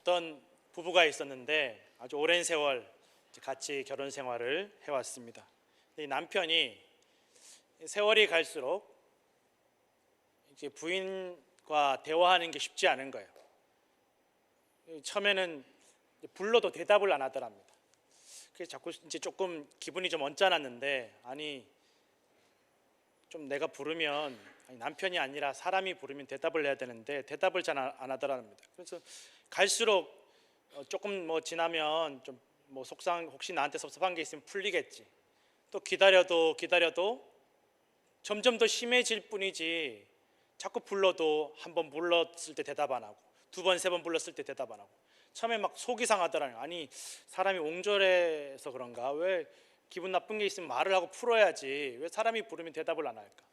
어떤 부부가 있었는데 아주 오랜 세월 같이 결혼 생활을 해왔습니다. 이 남편이 세월이 갈수록 이제 부인과 대화하는 게 쉽지 않은 거예요. 처음에는 불러도 대답을 안 하더랍니다. 그래서 자꾸 이제 조금 기분이 좀 언짢았는데, 아니 좀 내가 부르면, 아니 남편이 아니라 사람이 부르면 대답을 해야 되는데 대답을 잘 안 하더랍니다. 그래서 갈수록 조금 지나면 좀 속상, 혹시 나한테 섭섭한 게 있으면 풀리겠지. 또 기다려도 점점 더 심해질 뿐이지, 자꾸 불러도 한 번 불렀을 때 대답 안 하고 두 번, 세 번 불렀을 때 대답 안 하고, 처음에 막 속이 상하더라고요. 아니 사람이 옹졸해서 그런가, 왜 기분 나쁜 게 있으면 말을 하고 풀어야지, 왜 사람이 부르면 대답을 안 할까.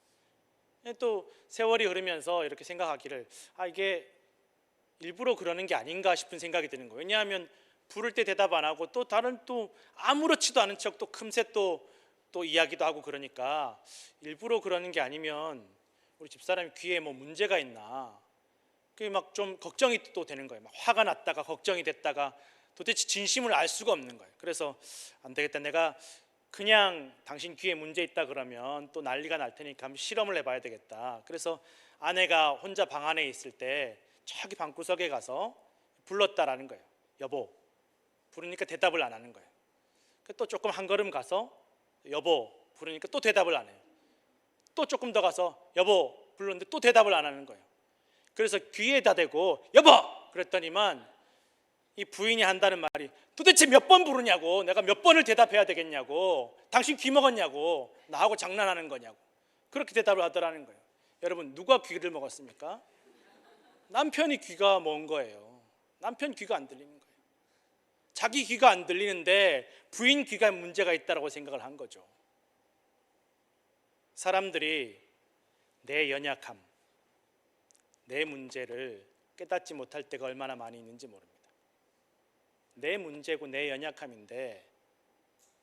또 세월이 흐르면서 이렇게 생각하기를, 이게 일부러 그러는 게 아닌가 싶은 생각이 드는 거예요. 왜냐하면 부를 때 대답 안 하고 또 다른 또 아무렇지도 않은 척 또 금세 또 이야기도 하고, 그러니까 일부러 그러는 게 아니면 우리 집사람이 귀에 문제가 있나, 그게 막 좀 걱정이 또 되는 거예요. 막 화가 났다가 걱정이 됐다가 도대체 진심을 알 수가 없는 거예요. 그래서 안 되겠다, 내가 그냥 당신 귀에 문제 있다 그러면 또 난리가 날 테니까 한번 실험을 해봐야 되겠다. 그래서 아내가 혼자 방 안에 있을 때 저기 방구석에 가서 불렀다라는 거예요. 여보. 부르니까 대답을 안 하는 거예요. 또 조금 한 걸음 가서 여보 부르니까 또 대답을 안 해요. 또 조금 더 가서 여보 불렀는데 또 대답을 안 하는 거예요. 그래서 귀에다 대고 여보 그랬더니만 이 부인이 한다는 말이, 도대체 몇 번 부르냐고, 내가 몇 번을 대답해야 되겠냐고, 당신 귀 먹었냐고, 나하고 장난하는 거냐고, 그렇게 대답을 하더라는 거예요. 여러분, 누가 귀를 먹었습니까? 남편이 귀가 먼 거예요. 남편 귀가 안 들리는 거예요. 자기 귀가 안 들리는데 부인 귀가 문제가 있다고 생각을 한 거죠. 사람들이 내 연약함, 내 문제를 깨닫지 못할 때가 얼마나 많이 있는지 모릅니다. 내 문제고 내 연약함인데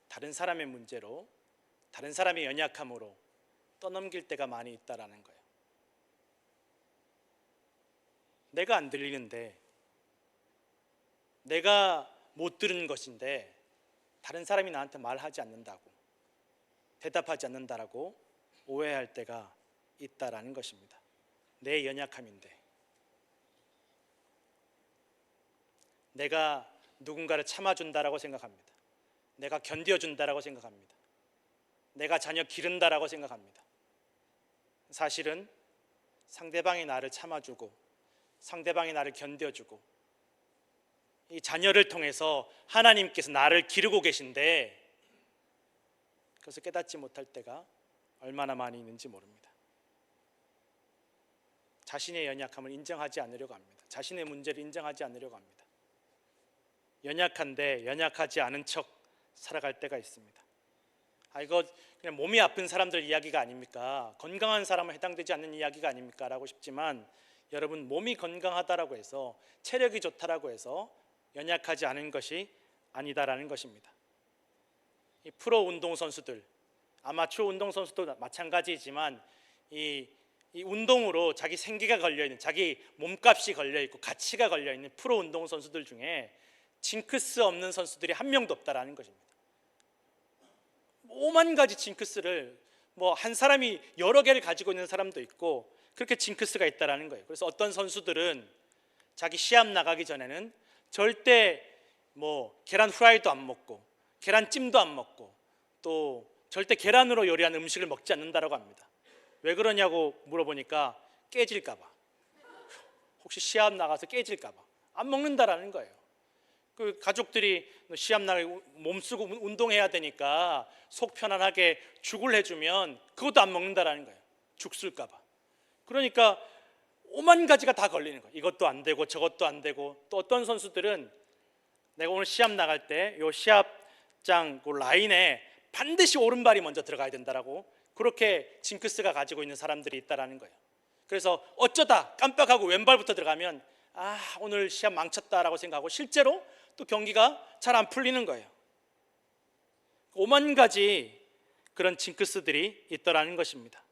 다른 사람의 문제로, 다른 사람의 연약함으로 떠넘길 때가 많이 있다라는 거예요. 내가 안 들리는데, 내가 못 들은 것인데 다른 사람이 나한테 말하지 않는다고, 대답하지 않는다라고 오해할 때가 있다라는 것입니다. 내 연약함인데, 내가 누군가를 참아준다라고 생각합니다. 내가 견뎌준다라고 생각합니다. 내가 자녀 기른다라고 생각합니다. 사실은 상대방이 나를 참아주고 상대방이 나를 견뎌주고 이 자녀를 통해서 하나님께서 나를 기르고 계신데, 그것을 깨닫지 못할 때가 얼마나 많이 있는지 모릅니다. 자신의 연약함을 인정하지 않으려고 합니다. 자신의 문제를 인정하지 않으려고 합니다. 연약한데 연약하지 않은 척 살아갈 때가 있습니다. 이거 그냥 몸이 아픈 사람들 이야기가 아닙니까? 건강한 사람은 해당되지 않는 이야기가 아닙니까? 라고 싶지만, 여러분, 몸이 건강하다라고 해서, 체력이 좋다라고 해서 연약하지 않은 것이 아니다라는 것입니다. 이 프로 운동선수들, 아마추어 운동선수도 마찬가지이지만 이 운동으로 자기 생계가 걸려있는, 자기 몸값이 걸려있고 가치가 걸려있는 프로 운동선수들 중에 징크스 없는 선수들이 한 명도 없다라는 것입니다. 오만 가지 징크스를, 한 사람이 여러 개를 가지고 있는 사람도 있고, 그렇게 징크스가 있다라는 거예요. 그래서 어떤 선수들은 자기 시합 나가기 전에는 절대 계란 후라이도 안 먹고 계란찜도 안 먹고 또 절대 계란으로 요리한 음식을 먹지 않는다라고 합니다. 왜 그러냐고 물어보니까 깨질까 봐, 혹시 시합 나가서 깨질까 봐 안 먹는다라는 거예요. 그 가족들이 시합 날 몸 쓰고 운동해야 되니까 속 편안하게 죽을 해주면 그것도 안 먹는다라는 거예요. 죽 쓸까 봐. 그러니까 오만 가지가 다 걸리는 거예요. 이것도 안 되고 저것도 안 되고, 또 어떤 선수들은 내가 오늘 시합 나갈 때 요 시합장 그 라인에 반드시 오른발이 먼저 들어가야 된다라고, 그렇게 징크스가 가지고 있는 사람들이 있다라는 거예요. 그래서 어쩌다 깜빡하고 왼발부터 들어가면 오늘 시합 망쳤다라고 생각하고 실제로 또 경기가 잘 안 풀리는 거예요. 오만 가지 그런 징크스들이 있더라는 것입니다.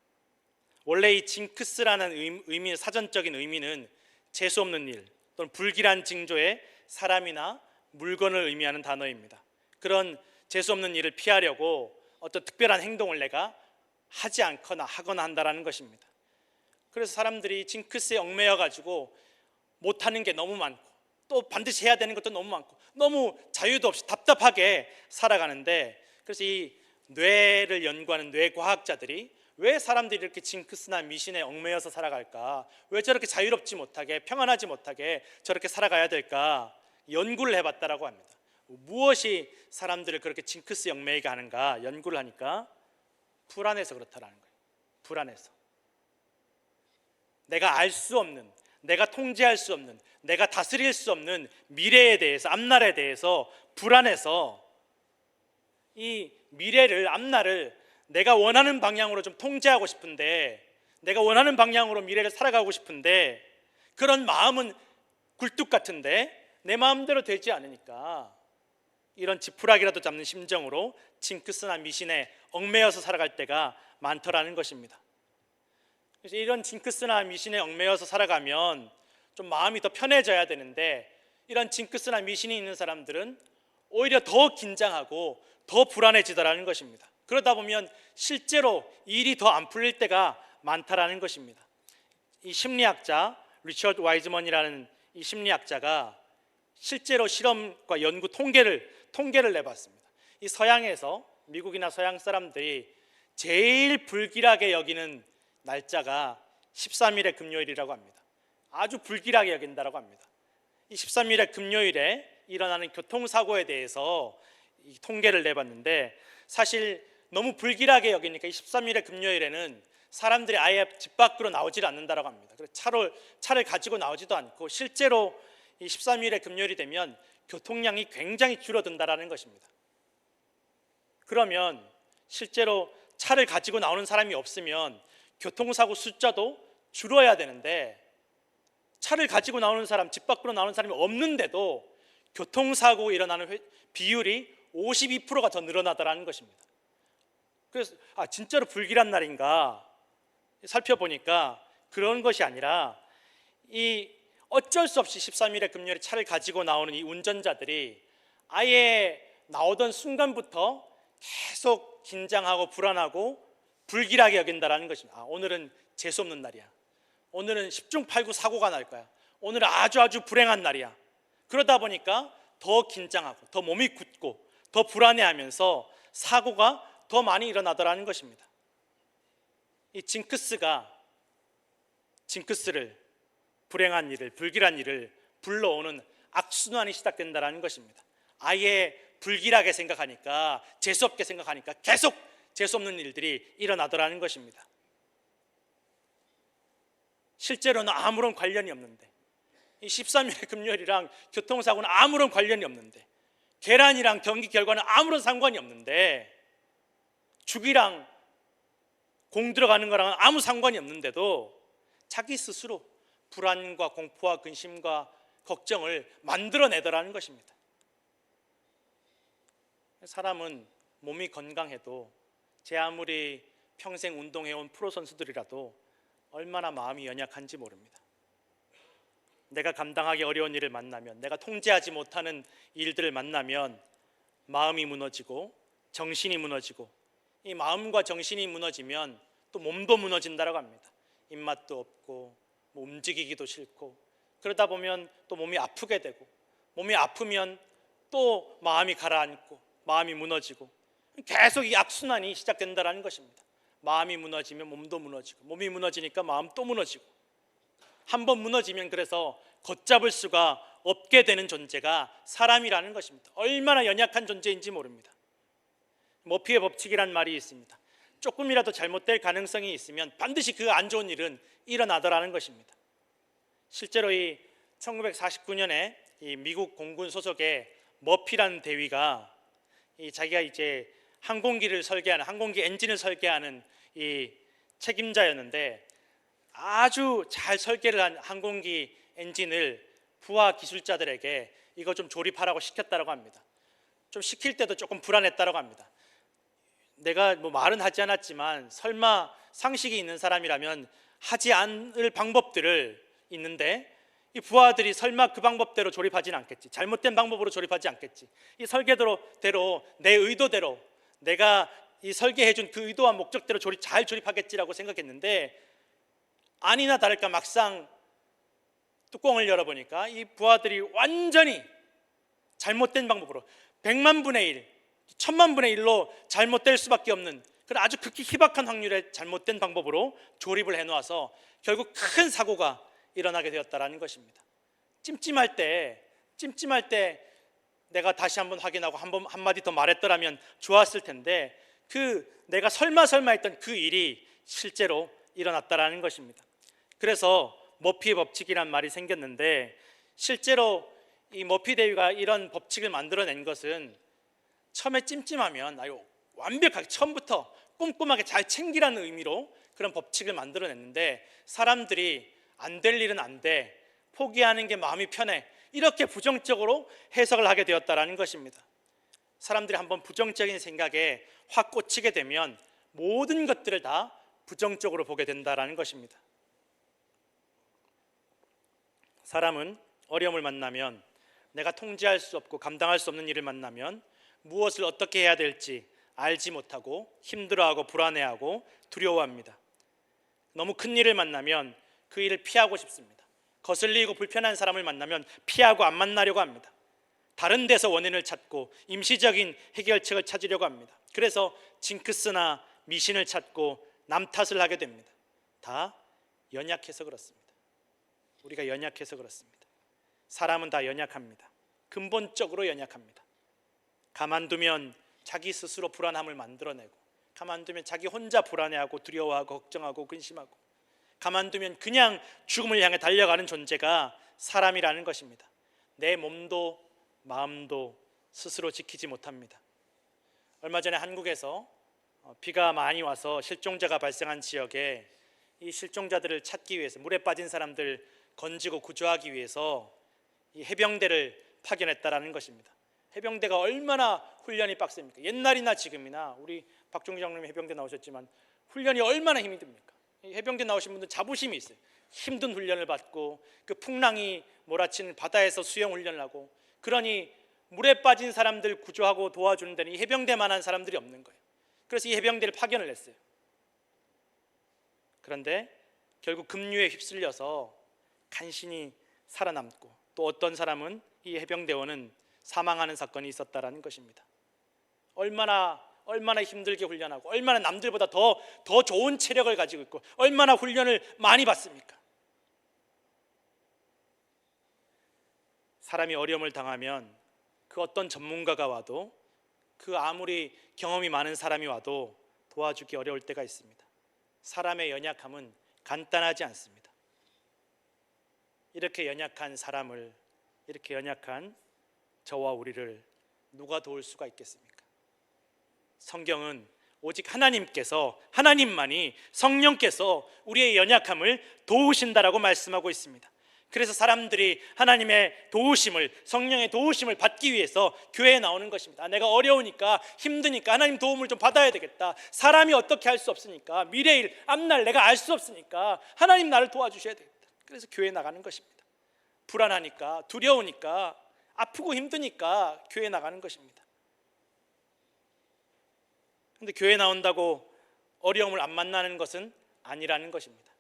원래 이 징크스라는 의미, 사전적인 의미는 재수 없는 일 또는 불길한 징조의 사람이나 물건을 의미하는 단어입니다. 그런 재수없는 일을 피하려고 어떤 특별한 행동을 내가 하지 않거나 하거나 한다라는 것입니다. 그래서 사람들이 징크스에 얽매여 가지고 못하는 게 너무 많고 또 반드시 해야 되는 것도 너무 많고 너무 자유도 없이 답답하게 살아가는데, 그래서 이 뇌를 연구하는 뇌과학자들이 왜 사람들이 이렇게 징크스나 미신에 얽매여서 살아갈까, 왜 저렇게 자유롭지 못하게 평안하지 못하게 저렇게 살아가야 될까 연구를 해봤다라고 합니다. 무엇이 사람들을 그렇게 징크스에 얽매이게 하는가 연구를 하니까 불안해서 그렇다라는 거예요. 불안해서. 내가 알 수 없는, 내가 통제할 수 없는, 내가 다스릴 수 없는 미래에 대해서, 앞날에 대해서 불안해서 이 미래를, 앞날을 내가 원하는 방향으로 좀 통제하고 싶은데, 내가 원하는 방향으로 미래를 살아가고 싶은데 그런 마음은 굴뚝 같은데 내 마음대로 되지 않으니까 이런 지푸라기라도 잡는 심정으로 징크스나 미신에 얽매여서 살아갈 때가 많더라는 것입니다. 그래서 이런 징크스나 미신에 얽매여서 살아가면 좀 마음이 더 편해져야 되는데, 이런 징크스나 미신이 있는 사람들은 오히려 더 긴장하고 더 불안해지더라는 것입니다. 그러다 보면 실제로 일이 더 안 풀릴 때가 많다라는 것입니다. 이 심리학자 리처드 와이즈먼이라는 이 심리학자가 실제로 실험과 연구 통계를 내봤습니다. 이 서양에서, 미국이나 서양 사람들이 제일 불길하게 여기는 날짜가 13일의 금요일이라고 합니다. 아주 불길하게 여긴다고 합니다. 이 13일의 금요일에 일어나는 교통사고에 대해서 이 통계를 내봤는데, 사실 너무 불길하게 여기니까 이 13일의 금요일에는 사람들이 아예 집 밖으로 나오질 않는다고 합니다. 그래서 차를 가지고 나오지도 않고 실제로 이 13일의 금요일이 되면 교통량이 굉장히 줄어든다는 것입니다. 그러면 실제로 차를 가지고 나오는 사람이 없으면 교통사고 숫자도 줄어야 되는데, 차를 가지고 나오는 사람, 집 밖으로 나오는 사람이 없는데도 교통사고 일어나는 비율이 52%가 더 늘어나더라는 것입니다. 그래서 진짜로 불길한 날인가 살펴보니까 그런 것이 아니라, 이 어쩔 수 없이 13일의 금요일에 차를 가지고 나오는 이 운전자들이 아예 나오던 순간부터 계속 긴장하고 불안하고 불길하게 여긴다라는 것입니다. 오늘은 재수없는 날이야, 오늘은 10중 8구 사고가 날 거야, 오늘은 아주 불행한 날이야. 그러다 보니까 더 긴장하고 더 몸이 굳고 더 불안해하면서 사고가 더 많이 일어나더라는 것입니다. 이 징크스를, 불행한 일을, 불길한 일을 불러오는 악순환이 시작된다는 것입니다. 아예 불길하게 생각하니까, 재수없게 생각하니까 계속 재수없는 일들이 일어나더라는 것입니다. 실제로는 아무런 관련이 없는데, 이 13일의 금요일이랑 교통사고는 아무런 관련이 없는데, 계란이랑 경기 결과는 아무런 상관이 없는데, 죽이랑 공 들어가는 거랑은 아무 상관이 없는데도 자기 스스로 불안과 공포와 근심과 걱정을 만들어내더라는 것입니다. 사람은 몸이 건강해도, 제 아무리 평생 운동해온 프로 선수들이라도 얼마나 마음이 연약한지 모릅니다. 내가 감당하기 어려운 일을 만나면, 내가 통제하지 못하는 일들을 만나면 마음이 무너지고 정신이 무너지고, 이 마음과 정신이 무너지면 또 몸도 무너진다고 합니다. 입맛도 없고 움직이기도 싫고, 그러다 보면 또 몸이 아프게 되고, 몸이 아프면 또 마음이 가라앉고 마음이 무너지고, 계속 이 악순환이 시작된다는 것입니다. 마음이 무너지면 몸도 무너지고, 몸이 무너지니까 마음 또 무너지고, 한번 무너지면 그래서 걷잡을 수가 없게 되는 존재가 사람이라는 것입니다. 얼마나 연약한 존재인지 모릅니다. 머피의 법칙이란 말이 있습니다. 조금이라도 잘못될 가능성이 있으면 반드시 그 안 좋은 일은 일어나더라는 것입니다. 실제로 이 1949년에 이 미국 공군 소속의 머피라는 대위가 자기가 이제 항공기를 설계하는, 항공기 엔진을 설계하는 이 책임자였는데, 아주 잘 설계를 한 항공기 엔진을 부하 기술자들에게 이거 좀 조립하라고 시켰다고 합니다. 좀 시킬 때도 조금 불안했다고 합니다. 내가 뭐 말은 하지 않았지만 설마 상식이 있는 사람이라면 하지 않을 방법들을 있는데, 이 부하들이 설마 그 방법대로 조립하지는 않겠지. 잘못된 방법으로 조립하지 않겠지. 이 설계대로 내 의도대로 내가 이 설계해준 그 의도와 목적대로 잘 조립하겠지라고 생각했는데 아니나 다를까 막상 뚜껑을 열어보니까 이 부하들이 완전히 잘못된 방법으로 100만 분의 1, 1000만 분의 1로 잘못될 수밖에 없는 그런 아주 극히 희박한 확률의 잘못된 방법으로 조립을 해놓아서 결국 큰 사고가 일어나게 되었다라는 것입니다. 찜찜할 때 내가 다시 한번 확인하고 한마디 더 말했더라면 좋았을 텐데 내가 설마 했던 그 일이 실제로 일어났다라는 것입니다. 그래서 머피의 법칙이란 말이 생겼는데 실제로 이 머피 대위가 이런 법칙을 만들어낸 것은 처음에 찜찜하면 완벽하게 처음부터 꼼꼼하게 잘 챙기라는 의미로 그런 법칙을 만들어냈는데 사람들이 안 될 일은 안 돼, 포기하는 게 마음이 편해, 이렇게 부정적으로 해석을 하게 되었다라는 것입니다. 사람들이 한번 부정적인 생각에 확 꽂히게 되면 모든 것들을 다 부정적으로 보게 된다라는 것입니다. 사람은 어려움을 만나면, 내가 통제할 수 없고 감당할 수 없는 일을 만나면 무엇을 어떻게 해야 될지 알지 못하고 힘들어하고 불안해하고 두려워합니다. 너무 큰 일을 만나면 그 일을 피하고 싶습니다. 거슬리고 불편한 사람을 만나면 피하고 안 만나려고 합니다. 다른 데서 원인을 찾고 임시적인 해결책을 찾으려고 합니다. 그래서 징크스나 미신을 찾고 남 탓을 하게 됩니다. 다 연약해서 그렇습니다. 우리가 연약해서 그렇습니다. 사람은 다 연약합니다. 근본적으로 연약합니다. 가만두면 자기 스스로 불안함을 만들어내고, 가만두면 자기 혼자 불안해하고 두려워하고 걱정하고 근심하고, 가만두면 그냥 죽음을 향해 달려가는 존재가 사람이라는 것입니다. 내 몸도 마음도 스스로 지키지 못합니다. 얼마 전에 한국에서 비가 많이 와서 실종자가 발생한 지역에 이 실종자들을 찾기 위해서, 물에 빠진 사람들 건지고 구조하기 위해서 이 해병대를 파견했다라는 것입니다. 해병대가 얼마나 훈련이 빡셉니까? 옛날이나 지금이나 우리 박종기 장로님 해병대 나오셨지만 훈련이 얼마나 힘이 듭니까? 해병대 나오신 분들 자부심이 있어요. 힘든 훈련을 받고 그 풍랑이 몰아치는 바다에서 수영 훈련을 하고, 그러니 물에 빠진 사람들 구조하고 도와주는 데는 이 해병대만한 사람들이 없는 거예요. 그래서 이 해병대를 파견을 했어요. 그런데 결국 급류에 휩쓸려서 간신히 살아남고, 또 어떤 사람은, 이 해병대원은 사망하는 사건이 있었다라는 것입니다. 얼마나 힘들게 훈련하고, 얼마나 남들보다 더 좋은 체력을 가지고 있고, 얼마나 훈련을 많이 받습니까? 사람이 어려움을 당하면 그 어떤 전문가가 와도, 그 아무리 경험이 많은 사람이 와도 도와주기 어려울 때가 있습니다. 사람의 연약함은 간단하지 않습니다. 이렇게 연약한 사람을, 이렇게 연약한 저와 우리를 누가 도울 수가 있겠습니까? 성경은 오직 하나님만이, 성령께서 우리의 연약함을 도우신다라고 말씀하고 있습니다. 그래서 사람들이 하나님의 도우심을, 성령의 도우심을 받기 위해서 교회에 나오는 것입니다. 내가 어려우니까, 힘드니까 하나님 도움을 좀 받아야 되겠다. 사람이 어떻게 할 수 없으니까, 미래일, 앞날 내가 알 수 없으니까 하나님 나를 도와주셔야 되겠다. 그래서 교회에 나가는 것입니다. 불안하니까, 두려우니까, 아프고 힘드니까 교회에 나가는 것입니다. 그런데 교회 나온다고 어려움을 안 만나는 것은 아니라는 것입니다.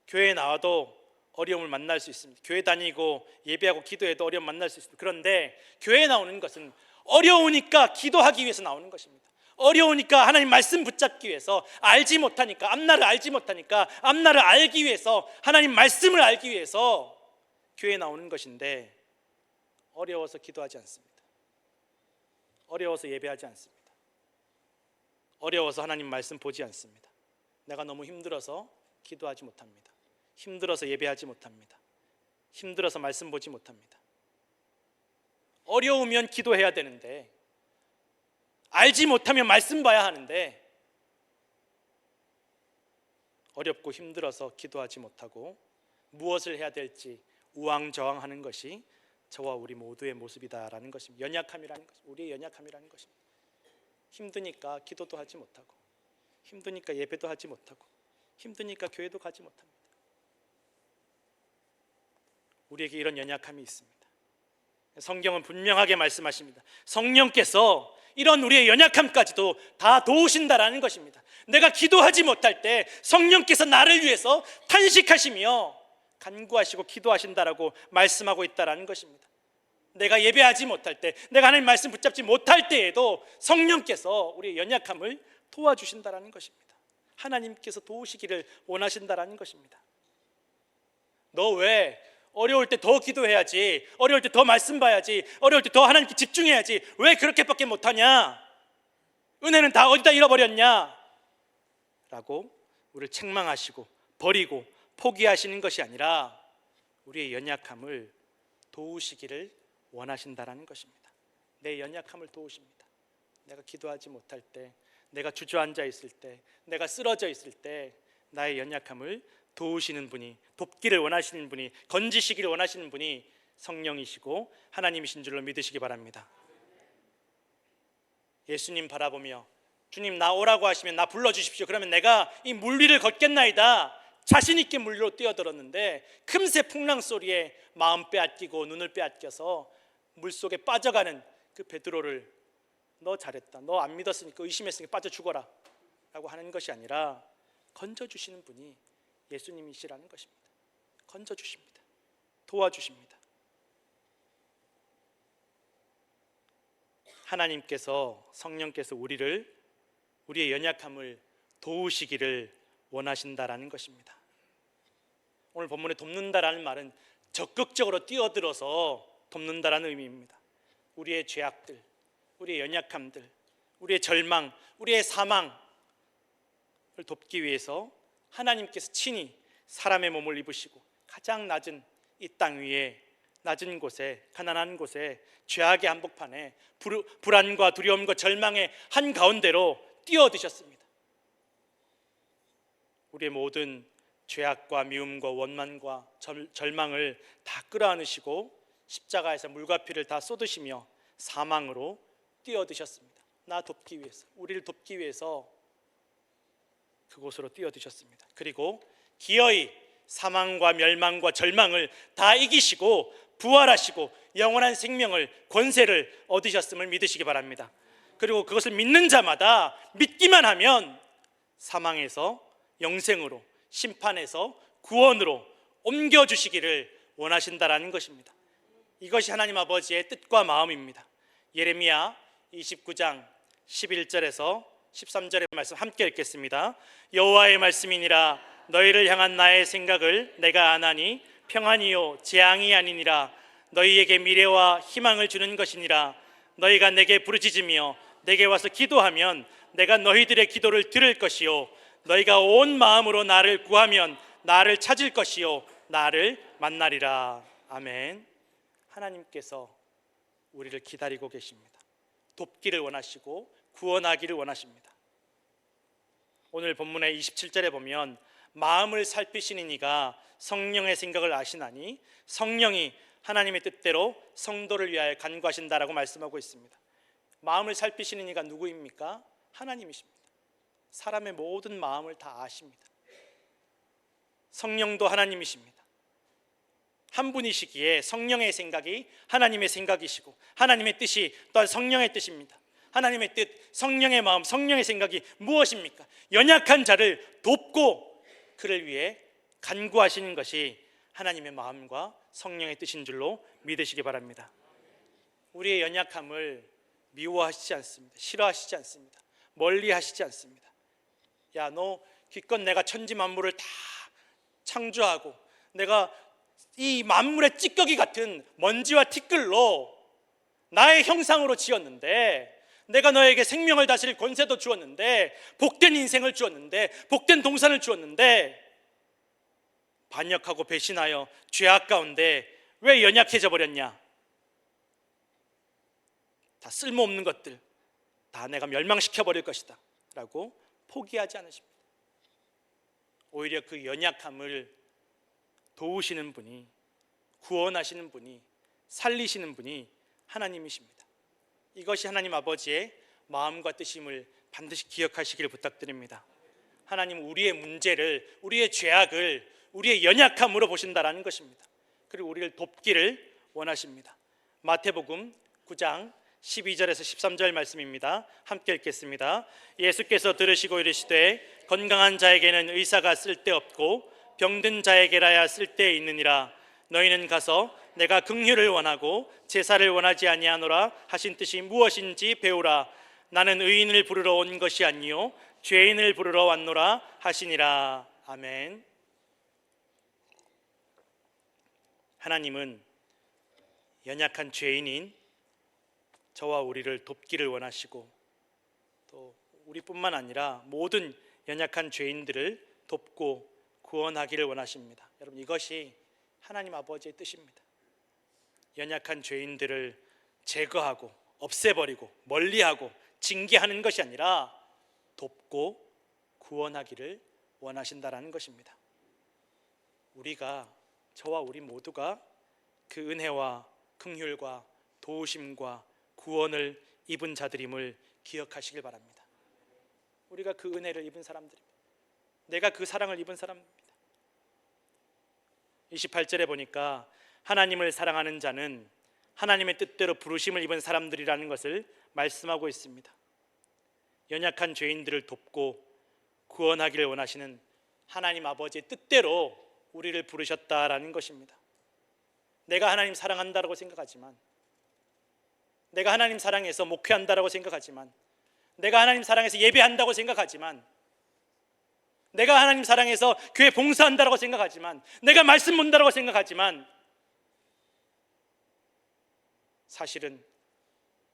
교회에 나와도 어려움을 만날 수 있습니다. 교회 다니고 예배하고 기도해도 어려움 만날 수 있습니다. 그런데 교회에 나오는 것은 어려우니까 기도하기 위해서 나오는 것입니다. 어려우니까 하나님 말씀 붙잡기 위해서, 알지 못하니까, 앞날을 알지 못하니까 앞날을 알기 위해서, 하나님 말씀을 알기 위해서 교회에 나오는 것인데, 어려워서 기도하지 않습니다. 어려워서 예배하지 않습니다. 어려워서 하나님 말씀 보지 않습니다. 내가 너무 힘들어서 기도하지 못합니다. 힘들어서 예배하지 못합니다. 힘들어서 말씀 보지 못합니다. 어려우면 기도해야 되는데, 알지 못하면 말씀 봐야 하는데, 어렵고 힘들어서 기도하지 못하고 무엇을 해야 될지 우왕좌왕하는 것이 저와 우리 모두의 모습이다라는 것입니다. 연약함이라는 것, 우리의 연약함이라는 것입니다. 힘드니까 기도도 하지 못하고, 힘드니까 예배도 하지 못하고, 힘드니까 교회도 가지 못합니다. 우리에게 이런 연약함이 있습니다. 성경은 분명하게 말씀하십니다. 성령께서 이런 우리의 연약함까지도 다 도우신다라는 것입니다. 내가 기도하지 못할 때 성령께서 나를 위해서 탄식하시며 간구하시고 기도하신다라고 말씀하고 있다라는 것입니다. 내가 예배하지 못할 때, 내가 하나님 말씀 붙잡지 못할 때에도 성령께서 우리의 연약함을 도와주신다라는 것입니다. 하나님께서 도우시기를 원하신다라는 것입니다. 너 왜 어려울 때 더 기도해야지, 어려울 때 더 말씀 봐야지, 어려울 때 더 하나님께 집중해야지, 왜 그렇게밖에 못하냐, 은혜는 다 어디다 잃어버렸냐 라고 우리를 책망하시고 버리고 포기하시는 것이 아니라 우리의 연약함을 도우시기를 원하신다라는 것입니다. 내 연약함을 도우십니다. 내가 기도하지 못할 때, 내가 주저앉아 있을 때, 내가 쓰러져 있을 때 나의 연약함을 도우시는 분이, 돕기를 원하시는 분이, 건지시기를 원하시는 분이 성령이시고 하나님이신 줄로 믿으시기 바랍니다. 예수님 바라보며 주님 나 오라고 하시면 나 불러주십시오. 그러면 내가 이 물 위를 걷겠나이다 자신 있게 물로 뛰어들었는데 금세 풍랑 소리에 마음 빼앗기고 눈을 빼앗겨서 물속에 빠져가는 그 베드로를 너 잘했다, 너 안 믿었으니까, 의심했으니까 빠져 죽어라 라고 하는 것이 아니라 건져주시는 분이 예수님이시라는 것입니다. 건져주십니다. 도와주십니다. 하나님께서, 성령께서 우리의 연약함을 도우시기를 원하신다라는 것입니다. 오늘 본문에 돕는다라는 말은 적극적으로 뛰어들어서 돕는다라는 의미입니다. 우리의 죄악들, 우리의 연약함들, 우리의 절망, 우리의 사망을 돕기 위해서 하나님께서 친히 사람의 몸을 입으시고 가장 낮은 이 땅 위에, 낮은 곳에, 가난한 곳에, 죄악의 한복판에 불안과 두려움과 절망의 한가운데로 뛰어드셨습니다. 우리의 모든 죄악과 미움과 원망과 절망을 다 끌어안으시고 십자가에서 물과 피를 다 쏟으시며 사망으로 뛰어드셨습니다. 나 돕기 위해서, 우리를 돕기 위해서 그곳으로 뛰어드셨습니다. 그리고 기어이 사망과 멸망과 절망을 다 이기시고 부활하시고 영원한 생명을, 권세를 얻으셨음을 믿으시기 바랍니다. 그리고 그것을 믿는 자마다 믿기만 하면 사망에서 영생으로, 심판에서 구원으로 옮겨주시기를 원하신다라는 것입니다. 이것이 하나님 아버지의 뜻과 마음입니다. 예레미야 29장 11절에서 13절의 말씀 함께 읽겠습니다. 여호와의 말씀이니라. 너희를 향한 나의 생각을 내가 아나니 평안이요 재앙이 아니니라. 너희에게 미래와 희망을 주는 것이니라. 너희가 내게 부르짖으며 내게 와서 기도하면 내가 너희들의 기도를 들을 것이요 너희가 온 마음으로 나를 구하면 나를 찾을 것이요 나를 만나리라. 아멘. 하나님께서 우리를 기다리고 계십니다. 돕기를 원하시고 구원하기를 원하십니다. 오늘 본문의 27절에 보면 마음을 살피시는 이가 성령의 생각을 아시나니 성령이 하나님의 뜻대로 성도를 위하여 간구하신다라고 말씀하고 있습니다. 마음을 살피시는 이가 누구입니까? 하나님이십니다. 사람의 모든 마음을 다 아십니다. 성령도 하나님이십니다. 한 분이시기에 성령의 생각이 하나님의 생각이시고 하나님의 뜻이 또한 성령의 뜻입니다. 하나님의 뜻, 성령의 마음, 성령의 생각이 무엇입니까? 연약한 자를 돕고 그를 위해 간구하시는 것이 하나님의 마음과 성령의 뜻인 줄로 믿으시기 바랍니다. 우리의 연약함을 미워하시지 않습니다. 싫어하시지 않습니다. 멀리 하시지 않습니다. 야, 너 기껏 내가 천지 만물을 다 창조하고 내가 이 만물의 찌꺼기 같은 먼지와 티끌로 나의 형상으로 지었는데, 내가 너에게 생명을 다스릴 권세도 주었는데, 복된 인생을 주었는데, 복된 동산을 주었는데 반역하고 배신하여 죄악 가운데 왜 연약해져 버렸냐? 다 쓸모없는 것들 다 내가 멸망시켜 버릴 것이다 라고 포기하지 않으십니다. 오히려 그 연약함을 도우시는 분이, 구원하시는 분이, 살리시는 분이 하나님이십니다. 이것이 하나님 아버지의 마음과 뜻임을 반드시 기억하시기를 부탁드립니다. 하나님은 우리의 문제를, 우리의 죄악을 우리의 연약함으로 보신다라는 것입니다. 그리고 우리를 돕기를 원하십니다. 마태복음 9장 12절에서 13절 말씀입니다. 함께 읽겠습니다. 예수께서 들으시고 이르시되 건강한 자에게는 의사가 쓸데없고 병든 자에게라야 쓸데 있느니라. 너희는 가서 내가 긍휼을 원하고 제사를 원하지 아니하노라 하신 뜻이 무엇인지 배우라. 나는 의인을 부르러 온 것이 아니요 죄인을 부르러 왔노라 하시니라. 아멘. 하나님은 연약한 죄인인 저와 우리를 돕기를 원하시고 또 우리뿐만 아니라 모든 연약한 죄인들을 돕고 구원하기를 원하십니다. 여러분, 이것이 하나님 아버지의 뜻입니다. 연약한 죄인들을 제거하고 없애버리고 멀리하고 징계하는 것이 아니라 돕고 구원하기를 원하신다라는 것입니다. 저와 우리 모두가 그 은혜와 긍휼과 도우심과 구원을 입은 자들임을 기억하시길 바랍니다. 우리가 그 은혜를 입은 사람들입니다. 내가 그 사랑을 입은 사람입니다. 28절에 보니까 하나님을 사랑하는 자는 하나님의 뜻대로 부르심을 입은 사람들이라는 것을 말씀하고 있습니다. 연약한 죄인들을 돕고 구원하기를 원하시는 하나님 아버지의 뜻대로 우리를 부르셨다라는 것입니다. 내가 하나님 사랑한다라고 생각하지만, 내가 하나님 사랑해서 목회한다라고 생각하지만, 내가 하나님 사랑해서 예배한다고 생각하지만, 내가 하나님 사랑해서 교회 봉사한다라고 생각하지만, 내가 말씀 본다라고 생각하지만, 사실은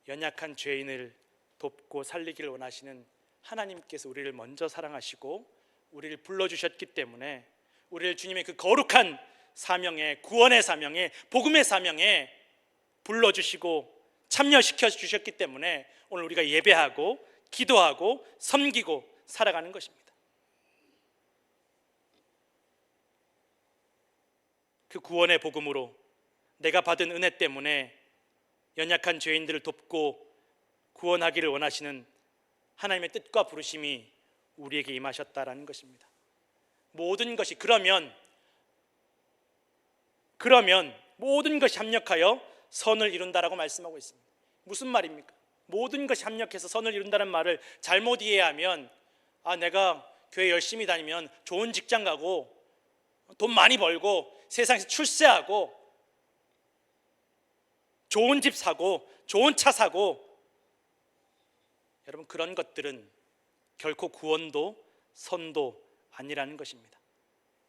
연약한 죄인을 돕고 살리기를 원하시는 하나님께서 우리를 먼저 사랑하시고 우리를 불러주셨기 때문에 우리를 주님의 그 거룩한 사명에, 구원의 사명에, 복음의 사명에 불러주시고 참여시켜 주셨기 때문에 오늘 우리가 예배하고 기도하고 섬기고 살아가는 것입니다. 그 구원의 복음으로 내가 받은 은혜 때문에 연약한 죄인들을 돕고 구원하기를 원하시는 하나님의 뜻과 부르심이 우리에게 임하셨다라는 것입니다. 모든 것이 그러면 모든 것이 합력하여 선을 이룬다라고 말씀하고 있습니다. 무슨 말입니까? 모든 것이 합력해서 선을 이룬다는 말을 잘못 이해하면 내가 교회 열심히 다니면 좋은 직장 가고 돈 많이 벌고 세상에서 출세하고 좋은 집 사고 좋은 차 사고, 여러분, 그런 것들은 결코 구원도 선도 아니라는 것입니다.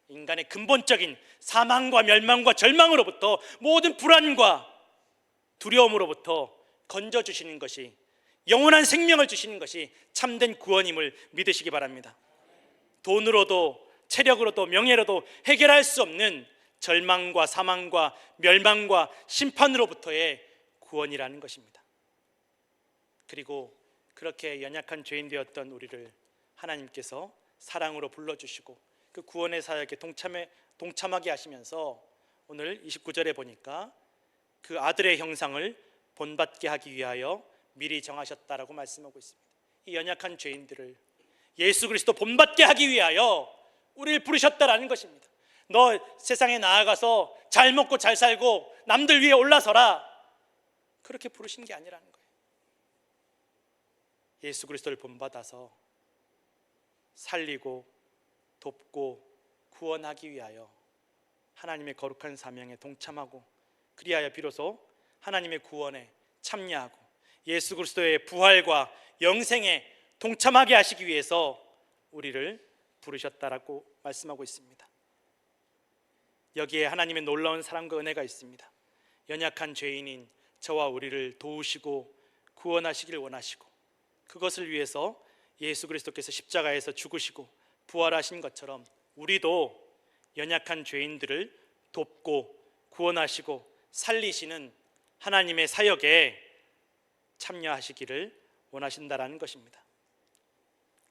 인간의 근본적인 사망과 멸망과 절망으로부터, 모든 불안과 두려움으로부터 건져주시는 것이, 영원한 생명을 주시는 것이 참된 구원임을 믿으시기 바랍니다. 돈으로도 체력으로도 명예로도 해결할 수 없는 절망과 사망과 멸망과 심판으로부터의 구원이라는 것입니다. 그리고 그렇게 연약한 죄인 되었던 우리를 하나님께서 사랑으로 불러주시고 그 구원의 사역에 동참하게 하시면서 오늘 29절에 보니까 그 아들의 형상을 본받게 하기 위하여 미리 정하셨다라고 말씀하고 있습니다. 이 연약한 죄인들을 예수 그리스도 본받게 하기 위하여 우리를 부르셨다라는 것입니다. 너 세상에 나아가서 잘 먹고 잘 살고 남들 위에 올라서라, 그렇게 부르신 게 아니라는 거예요. 예수 그리스도를 본받아서 살리고 돕고 구원하기 위하여 하나님의 거룩한 사명에 동참하고, 그리하여 비로소 하나님의 구원에 참여하고 예수 그리스도의 부활과 영생에 동참하게 하시기 위해서 우리를 부르셨다라고 말씀하고 있습니다. 여기에 하나님의 놀라운 사랑과 은혜가 있습니다. 연약한 죄인인 저와 우리를 도우시고 구원하시기를 원하시고, 그것을 위해서 예수 그리스도께서 십자가에서 죽으시고 부활하신 것처럼 우리도 연약한 죄인들을 돕고 구원하시고 살리시는 하나님의 사역에 참여하시기를 원하신다라는 것입니다.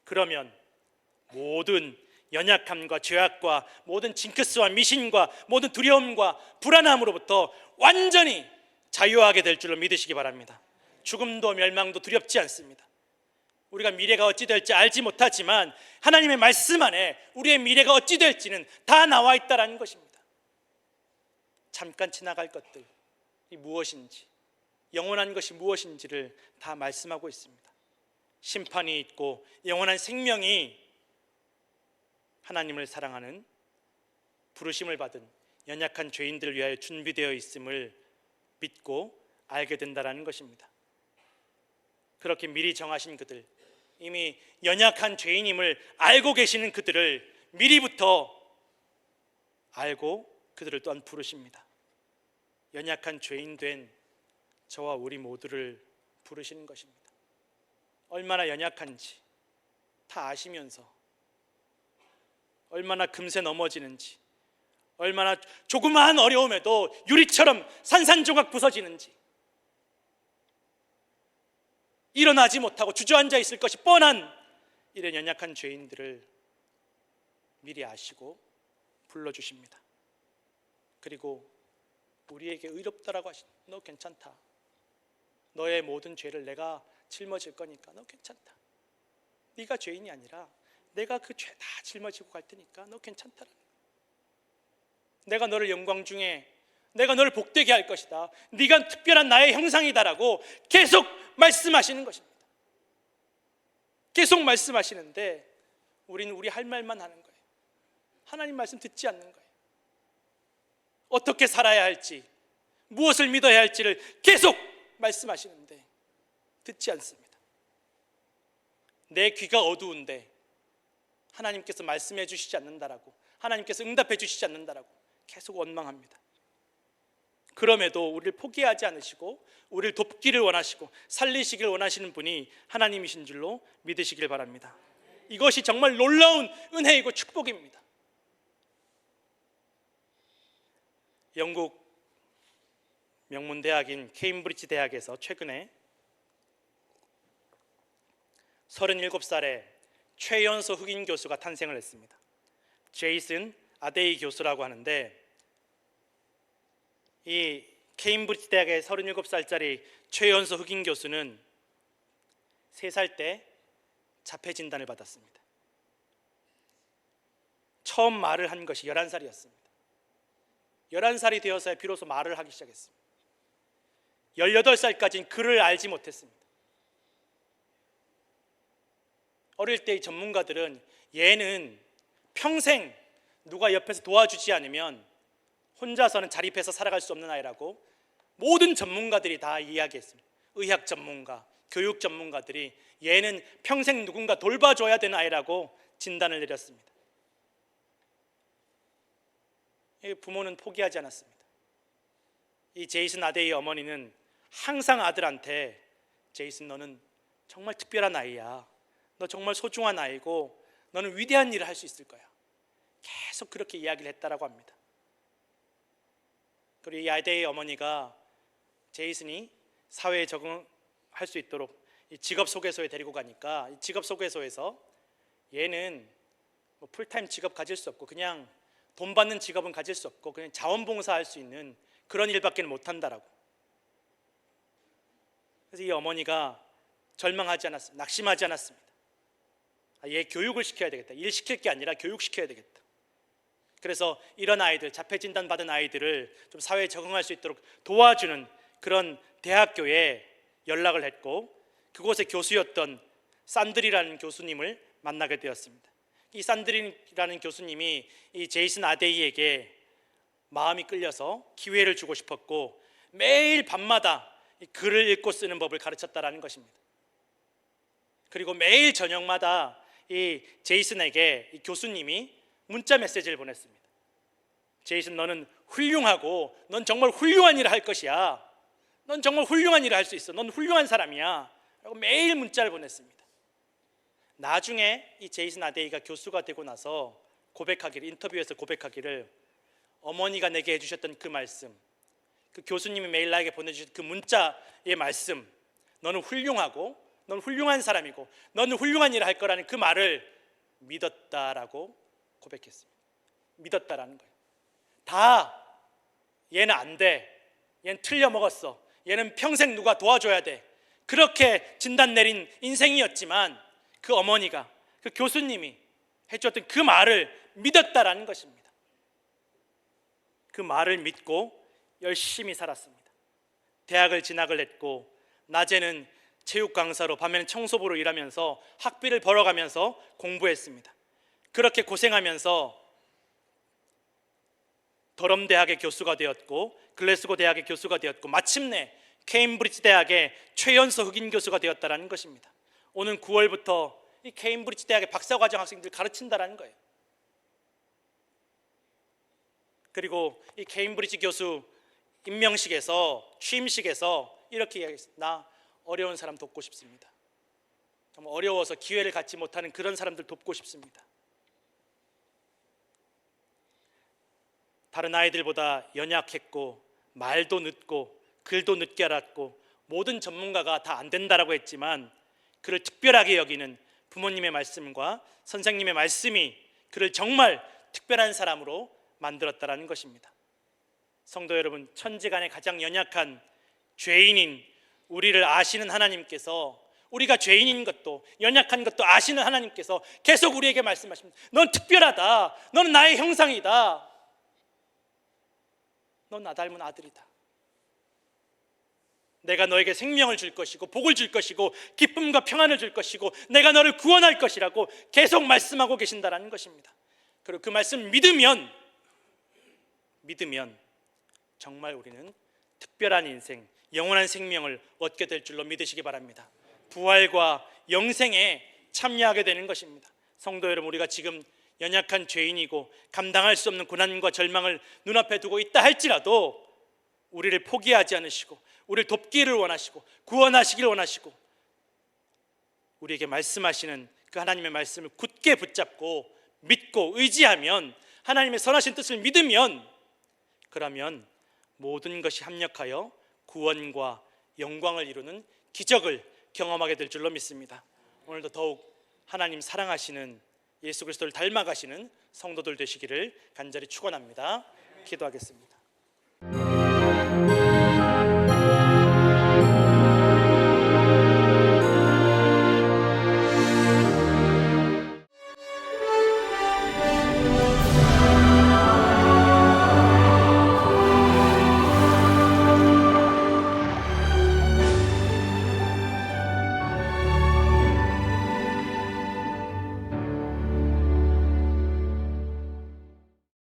그러면 모든 연약함과 죄악과 모든 징크스와 미신과 모든 두려움과 불안함으로부터 완전히 자유하게 될 줄로 믿으시기 바랍니다. 죽음도 멸망도 두렵지 않습니다. 우리가 미래가 어찌 될지 알지 못하지만 하나님의 말씀 안에 우리의 미래가 어찌 될지는 다 나와 있다라는 것입니다. 잠깐 지나갈 것들이 무엇인지, 영원한 것이 무엇인지를 다 말씀하고 있습니다. 심판이 있고 영원한 생명이 하나님을 사랑하는 부르심을 받은 연약한 죄인들을 위하여 준비되어 있음을 믿고 알게 된다는 것입니다. 그렇게 미리 정하신 그들, 이미 연약한 죄인임을 알고 계시는 그들을 미리부터 알고 그들을 또한 부르십니다. 연약한 죄인 된 저와 우리 모두를 부르시는 것입니다. 얼마나 연약한지 다 아시면서, 얼마나 금세 넘어지는지, 얼마나 조그마한 어려움에도 유리처럼 산산조각 부서지는지, 일어나지 못하고 주저앉아 있을 것이 뻔한 이런 연약한 죄인들을 미리 아시고 불러주십니다. 그리고 우리에게 의롭다라고 하시니, 너 괜찮다, 너의 모든 죄를 내가 짊어질 거니까 너 괜찮다, 네가 죄인이 아니라 내가 그 죄 다 짊어지고 갈 테니까 너 괜찮다라는 거야. 내가 너를 영광 중에, 내가 너를 복되게 할 것이다, 네가 특별한 나의 형상이다라고 계속 말씀하시는 것입니다. 계속 말씀하시는데 우리는 우리 할 말만 하는 거예요. 하나님 말씀 듣지 않는 거예요. 어떻게 살아야 할지, 무엇을 믿어야 할지를 계속 말씀하시는데 듣지 않습니다. 내 귀가 어두운데 하나님께서 말씀해 주시지 않는다라고, 하나님께서 응답해 주시지 않는다라고 계속 원망합니다. 그럼에도 우리를 포기하지 않으시고 우리를 돕기를 원하시고 살리시길 원하시는 분이 하나님이신 줄로 믿으시길 바랍니다. 이것이 정말 놀라운 은혜이고 축복입니다. 영국 명문대학인 케임브리지 대학에서 최근에 37살의 최연소 흑인 교수가 탄생을 했습니다. 제이슨 아데이 교수라고 하는데, 이 케임브리지 대학의 37살짜리 최연소 흑인 교수는 3살 때 자폐 진단을 받았습니다. 처음 말을 한 것이 11살이었습니다. 11살이 되어서야 비로소 말을 하기 시작했습니다. 18살까지는 글을 알지 못했습니다. 어릴 때 이 전문가들은 얘는 평생 누가 옆에서 도와주지 않으면 혼자서는 자립해서 살아갈 수 없는 아이라고 모든 전문가들이 다 이야기했습니다. 의학 전문가, 교육 전문가들이 얘는 평생 누군가 돌봐줘야 되는 아이라고 진단을 내렸습니다. 부모는 포기하지 않았습니다. 이 제이슨 아데이 어머니는 항상 아들한테, 제이슨 너는 정말 특별한 아이야, 너 정말 소중한 아이고 너는 위대한 일을 할 수 있을 거야, 계속 그렇게 이야기를 했다라고 합니다. 그리고 이 아데이 어머니가 제이슨이 사회에 적응할 수 있도록 이 직업소개소에 데리고 가니까, 이 직업소개소에서 얘는 뭐 풀타임 직업 가질 수 없고 그냥 돈 받는 직업은 가질 수 없고 그냥 자원봉사할 수 있는 그런 일밖에 못한다라고. 그래서 이 어머니가 절망하지 않았습니다. 낙심하지 않았습니다. 얘 교육을 시켜야 되겠다, 일 시킬 게 아니라 교육시켜야 되겠다. 그래서 이런 아이들, 자폐 진단 받은 아이들을 좀 사회에 적응할 수 있도록 도와주는 그런 대학교에 연락을 했고, 그곳의 교수였던 산드리라는 교수님을 만나게 되었습니다. 이 산드리라는 교수님이 이 제이슨 아데이에게 마음이 끌려서 기회를 주고 싶었고 매일 밤마다 글을 읽고 쓰는 법을 가르쳤다라는 것입니다. 그리고 매일 저녁마다 이 제이슨에게 이 교수님이 문자 메시지를 보냈습니다. 제이슨, 너는 훌륭하고 넌 정말 훌륭한 일을 할 것이야, 넌 정말 훌륭한 일을 할 수 있어, 넌 훌륭한 사람이야 라고 매일 문자를 보냈습니다. 나중에 이 제이슨 아데이가 교수가 되고 나서 고백하기를, 인터뷰에서 고백하기를, 어머니가 내게 해주셨던 그 말씀, 그 교수님이 매일 나에게 보내주신 그 문자의 말씀, 너는 훌륭하고 넌 훌륭한 사람이고 너는 훌륭한 일을 할 거라는 그 말을 믿었다라고 고백했습니다. 믿었다라는 거예요. 다 얘는 안 돼, 얘는 틀려먹었어, 얘는 평생 누가 도와줘야 돼, 그렇게 진단 내린 인생이었지만 그 어머니가, 그 교수님이 해주었던 그 말을 믿었다라는 것입니다. 그 말을 믿고 열심히 살았습니다. 대학을 진학을 했고 낮에는 체육 강사로 밤에는 청소부로 일하면서 학비를 벌어가면서 공부했습니다. 그렇게 고생하면서 더럼 대학의 교수가 되었고 글래스고 대학의 교수가 되었고 마침내 케임브리지 대학의 최연소 흑인 교수가 되었다는 것입니다. 오는 9월부터 이 케임브리지 대학의 박사과정 학생들 가르친다는 거예요. 그리고 이 케임브리지 교수 임명식에서 취임식에서 이렇게 이야기했어요. 나 어려운 사람 돕고 싶습니다. 정말 어려워서 기회를 갖지 못하는 그런 사람들 돕고 싶습니다. 다른 아이들보다 연약했고 말도 늦고 글도 늦게 알았고 모든 전문가가 다 안 된다라고 했지만 그를 특별하게 여기는 부모님의 말씀과 선생님의 말씀이 그를 정말 특별한 사람으로 만들었다라는 것입니다. 성도 여러분, 천지간에 가장 연약한 죄인인 우리를 아시는 하나님께서, 우리가 죄인인 것도 연약한 것도 아시는 하나님께서 계속 우리에게 말씀하십니다. 넌 특별하다. 넌 나의 형상이다. 넌 나 닮은 아들이다. 내가 너에게 생명을 줄 것이고 복을 줄 것이고 기쁨과 평안을 줄 것이고 내가 너를 구원할 것이라고 계속 말씀하고 계신다는 것입니다. 그리고 그 말씀 믿으면 정말 우리는 특별한 인생, 영원한 생명을 얻게 될 줄로 믿으시기 바랍니다. 부활과 영생에 참여하게 되는 것입니다. 성도 여러분, 우리가 지금 연약한 죄인이고 감당할 수 없는 고난과 절망을 눈앞에 두고 있다 할지라도 우리를 포기하지 않으시고 우리를 돕기를 원하시고 구원하시길 원하시고 우리에게 말씀하시는 그 하나님의 말씀을 굳게 붙잡고 믿고 의지하면, 하나님의 선하신 뜻을 믿으면, 그러면 모든 것이 합력하여 구원과 영광을 이루는 기적을 경험하게 될 줄로 믿습니다. 오늘도 더욱 하나님 사랑하시는 예수 그리스도를 닮아가시는 성도들 되시기를 간절히 축원합니다. 기도하겠습니다.